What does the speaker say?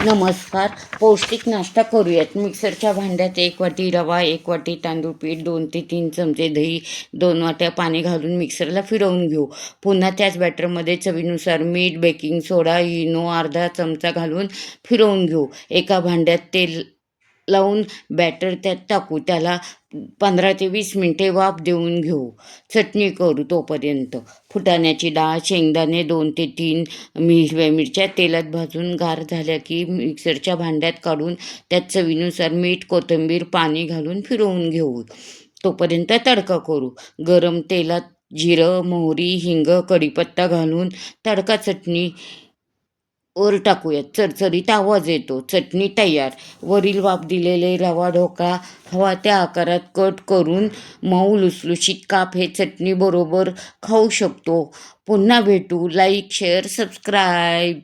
नमस्कार. पौष्टिक नाश्ता करूयात. मिक्सरच्या भांड्यात 1 वाटी रवा, 1 वाटी तांदूळ पीठ, 2 ते 3 चमचे दही, 2 वाट्या पाणी घालून मिक्सरला फिरवून घेऊ. पुन्हा त्याच बॅटरमध्ये चवीनुसार मीठ, बेकिंग सोडा, इनो अर्धा चमचा घालून फिरवून घेऊ. एका भांड्यात तेल लावून बॅटर त्यात टाकू. त्याला 15 ते 20 मिनिटे वाफ देऊन घेऊ. चटणी करू तोपर्यंत. फुटाण्याची डाळ, शेंगदाणे 2 ते 3 हिरव्या मिरच्या तेलात भाजून गार झाल्या की मिक्सरच्या भांड्यात काढून त्यात चवीनुसार मीठ, कोथिंबीर, पाणी घालून फिरवून घेऊ. तोपर्यंत तडका करू. गरम तेलात जिरं, मोहरी, हिंग, कढीपत्ता घालून तडका चटणी वर टाकूयात. चरचरीत आवाज येतो. चटणी तयार. वरील वाफ दिलेले रवा ढोकळा हवा त्या आकारात कट करून मऊ लुसलुशीत काप हे चटणीबरोबर खाऊ शकतो. पुन्हा भेटू. Like, share, subscribe.